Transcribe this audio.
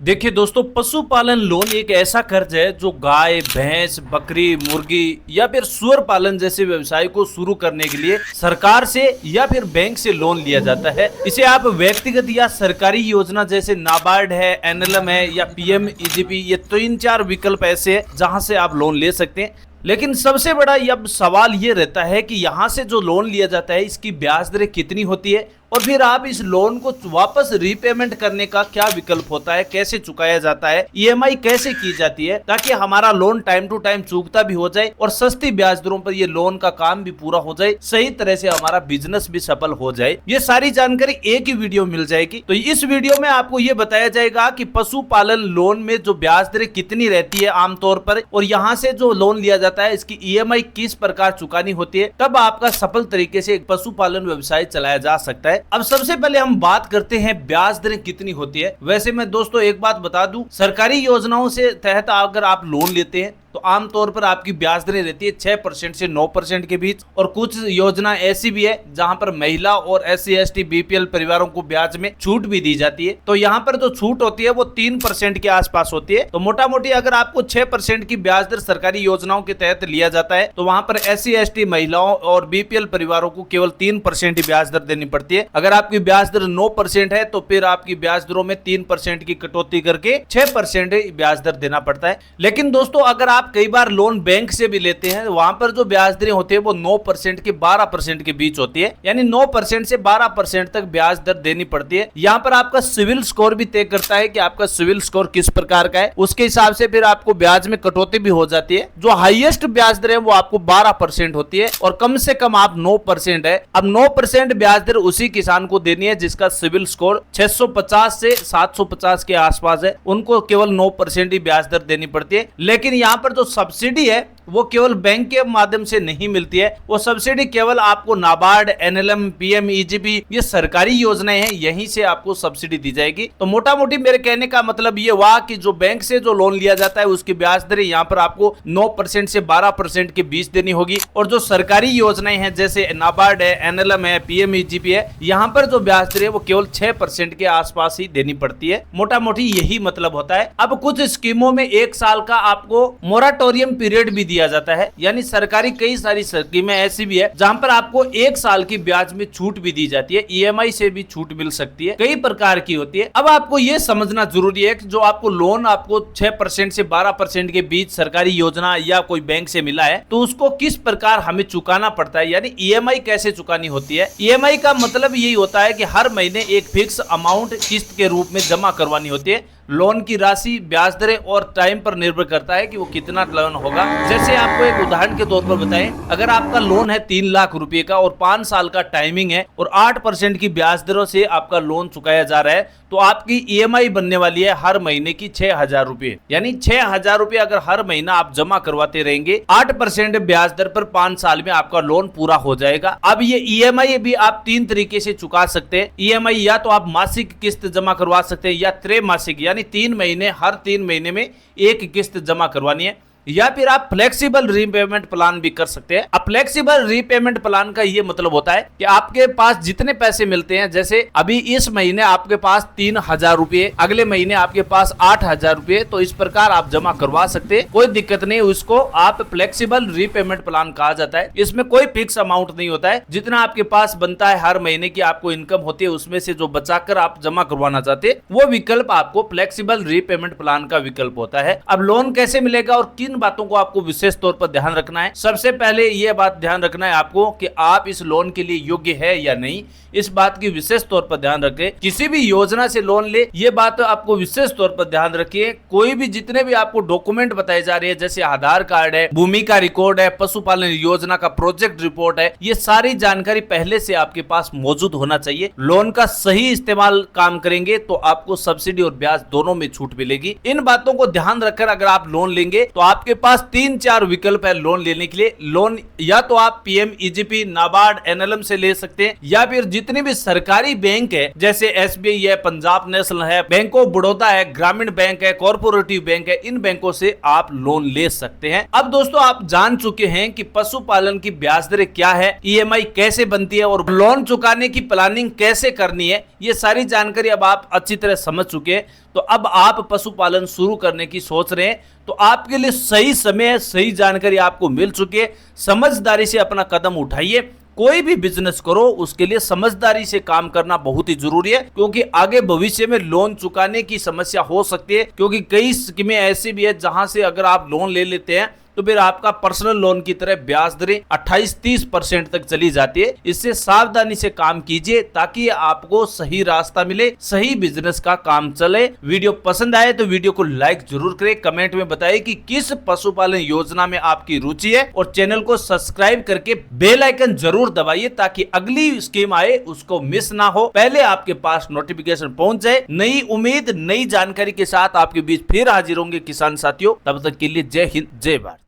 देखिए दोस्तों, पशुपालन लोन एक ऐसा कर्ज है जो गाय, भैंस, बकरी, मुर्गी या फिर सुअर पालन जैसे व्यवसाय को शुरू करने के लिए सरकार से या फिर बैंक से लोन लिया जाता है। इसे आप व्यक्तिगत या सरकारी योजना जैसे नाबार्ड है, एनएलएम है या पीएमईजीपी, ये 3-4 विकल्प ऐसे हैं जहां से आप लोन ले सकते हैं। लेकिन सबसे बड़ा अब सवाल ये रहता है कि यहाँ से जो लोन लिया जाता है इसकी ब्याज दरें कितनी होती है और फिर आप इस लोन को वापस रीपेमेंट करने का क्या विकल्प होता है, कैसे चुकाया जाता है, ईएमआई कैसे की जाती है ताकि हमारा लोन टाइम टू टाइम चुकता भी हो जाए और सस्ती ब्याज दरों पर ये लोन का काम भी पूरा हो जाए, सही तरह से हमारा बिजनेस भी सफल हो जाए। ये सारी जानकारी एक ही वीडियो मिल जाएगी। तो इस वीडियो में आपको ये बताया जाएगा कि पशुपालन लोन में जो ब्याज दरें कितनी रहती है आमतौर पर, और यहाँ से जो लोन लिया जाता है इसकी ईएमआई किस प्रकार चुकानी होती है, तब आपका सफल तरीके से एक पशुपालन व्यवसाय चलाया जा सकता है। अब सबसे पहले हम बात करते हैं ब्याज दरें कितनी होती है। वैसे मैं दोस्तों एक बात बता दूं, सरकारी योजनाओं से तहत अगर आप लोन लेते हैं तो आमतौर पर आपकी ब्याज दरें रहती है 6% से 9% के बीच, और कुछ योजना ऐसी भी है जहां पर महिला और SC ST BPL परिवारों को ब्याज में छूट भी दी जाती है। तो यहाँ पर जो छूट होती है वो 3% के आसपास होती है। तो मोटा मोटी अगर आपको 6% की ब्याज दर सरकारी योजनाओं के तहत लिया जाता है तो वहां पर SC ST महिलाओं और BPL परिवारों को केवल 3% ही ब्याज दर देनी पड़ती है। अगर आपकी ब्याज दर 9% है तो फिर आपकी ब्याज दरों में 3% की कटौती करके 6% ब्याज दर देना पड़ता है। लेकिन दोस्तों अगर आप कई बार लोन बैंक से भी लेते हैं, वहां पर जो ब्याज दरें होती है वो 9% के 12% के बीच होती है, यानी 9% से 12% तक ब्याज दर देनी पड़ती है। यहाँ पर आपका सिविल स्कोर भी तय करता है कि आपका सिविल स्कोर किस प्रकार का है, उसके हिसाब से फिर आपको ब्याज में कटौती भी हो जाती है। जो हाईएस्ट ब्याज दर है वो आपको 12% होती है और कम से कम आप 9% है। अब 9% ब्याज दर उसी किसान को देनी है जिसका सिविल स्कोर 650 से 750 के आसपास है, उनको केवल 9% ही ब्याज दर देनी पड़ती है। लेकिन यहाँ पर जो सब्सिडी है वो केवल बैंक के माध्यम से नहीं मिलती है, वो सब्सिडी केवल आपको नाबार्ड, एनएलएम, पीएमईजीपी, ये सरकारी योजनाएं हैं, यहीं से आपको सब्सिडी दी जाएगी। तो मोटा मोटी मेरे कहने का मतलब ये हुआ कि जो बैंक से जो लोन लिया जाता है उसकी ब्याज दरें यहाँ पर आपको 9% से 12% के बीच देनी होगी, और जो सरकारी योजनाएं हैं जैसे नाबार्ड है, एनएलएम है, पीएमईजीपी है, यहाँ पर जो ब्याज दरें वो केवल 6% के आसपास ही देनी पड़ती है। मोटा मोटी यही मतलब होता है। अब कुछ स्कीमों में 1 साल का आपको मोराटोरियम पीरियड भी दिया जाता है, यानी सरकारी कई सारी स्कीमें ऐसी भी है जहां पर आपको 1 साल की ब्याज में छूट भी दी जाती है, ईएमआई से भी छूट मिल सकती है, कई प्रकार की होती है। अब आपको यह समझना जरूरी है कि जो आपको लोन आपको 6% से 12% के बीच सरकारी योजना या कोई बैंक से मिला है तो उसको किस प्रकार हमें चुकाना पड़ता है, यानी ईएमआई कैसे चुकानी होती है। ईएमआई का मतलब यही होता है कि हर महीने एक फिक्स अमाउंट किस्त के रूप में जमा करवानी होती है। लोन की राशि, ब्याज दरें और टाइम पर निर्भर करता है कि वो कितना लोन होगा। जैसे आपको एक उदाहरण के तौर पर बताएं, अगर आपका लोन है 3 लाख रुपए का और 5 साल का टाइमिंग है और 8% की ब्याज दरों से आपका लोन चुकाया जा रहा है तो आपकी ईएमआई बनने वाली है हर महीने की 6,000 रुपए, यानी 6,000 रुपए अगर हर महीना आप जमा करवाते रहेंगे 8% ब्याज दर पर 5 साल में आपका लोन पूरा हो जाएगा। अब ये ईएमआई भी आप 3 तरीके से चुका सकते हैं। ईएमआई या तो आप मासिक किस्त जमा करवा सकते हैं या त्रैमासिक, यानी 3 महीने, हर 3 महीने में एक किस्त जमा करवानी है, या फिर आप फ्लेक्सिबल रीपेमेंट प्लान भी कर सकते हैं। अब फ्लेक्सिबल रीपेमेंट प्लान का ये मतलब होता है कि आपके पास जितने पैसे मिलते हैं, जैसे अभी इस महीने आपके पास 3,000 रुपए, अगले महीने आपके पास 8,000 रुपए, तो इस प्रकार आप जमा करवा सकते हैं, कोई दिक्कत नहीं। उसको आप फ्लेक्सिबल रीपेमेंट प्लान कहा जाता है। इसमें कोई फिक्स अमाउंट नहीं होता है, जितना आपके पास बनता है हर महीने की आपको इनकम होती है उसमें से जो बचाकर आप जमा करवाना चाहते हैं वो विकल्प आपको फ्लेक्सिबल रीपेमेंट प्लान का विकल्प होता है। अब लोन कैसे मिलेगा और किन बातों को आपको विशेष तौर पर ध्यान रखना है। सबसे पहले यह बात ध्यान रखना है आपको कि आप इस लोन के लिए योग्य है या नहीं, इस बात की विशेष तौर पर ध्यान रखें। किसी भी योजना से लोन ले, ये बात आपको विशेष तौर पर ध्यान रखिए। कोई भी जितने भी आपको डॉक्यूमेंट बताए जा रहे हैं, जैसे आधार कार्ड है, भूमि का रिकॉर्ड है, पशुपालन योजना का प्रोजेक्ट रिपोर्ट है, ये सारी जानकारी पहले से आपके पास मौजूद होना चाहिए। लोन का सही इस्तेमाल काम करेंगे तो आपको सब्सिडी और ब्याज दोनों में छूट मिलेगी। इन बातों को ध्यान रखकर अगर आप लोन लेंगे तो आपके पास 3-4 विकल्प है लोन लेने के लिए। लोन या तो आप पीएमईजीपी, नाबार्ड, एनएलएम से ले सकते हैं, या फिर जितने भी सरकारी बैंक है जैसे एसबीआई है, पंजाब नेशनल है, बैंक ऑफ बड़ौदा है, ग्रामीण बैंक है, कॉर्पोरेटिव बैंक है, इन बैंकों से आप लोन ले सकते हैं। अब दोस्तों आप जान चुके हैं कि पशुपालन की ब्याज दरें क्या है, ईएमआई कैसे बनती है और लोन चुकाने की प्लानिंग कैसे करनी है। ये सारी जानकारी अब आप अच्छी तरह समझ चुके हैं। तो अब आप पशुपालन शुरू करने की सोच रहे हैं तो आपके लिए सही समय है, सही जानकारी आपको मिल चुकी है। समझदारी से अपना कदम उठाइए। कोई भी बिजनेस करो उसके लिए समझदारी से काम करना बहुत ही जरूरी है, क्योंकि आगे भविष्य में लोन चुकाने की समस्या हो सकती है। क्योंकि कई स्कीमें ऐसी भी है जहां से अगर आप लोन ले लेते हैं तो फिर आपका पर्सनल लोन की तरह ब्याज दरें 28-30% तक चली जाती है। इससे सावधानी से काम कीजिए ताकि आपको सही रास्ता मिले, सही बिजनेस का काम चले। वीडियो पसंद आए तो वीडियो को लाइक जरूर करें, कमेंट में बताइए कि किस पशुपालन योजना में आपकी रुचि है और चैनल को सब्सक्राइब करके बेल आइकन जरूर दबाइए ताकि अगली स्कीम आए उसको मिस ना हो, पहले आपके पास नोटिफिकेशन पहुंच जाए। नई उम्मीद, नई जानकारी के साथ आपके बीच फिर हाजिर होंगे किसान साथियों। तब तक के लिए जय हिंद, जय भारत।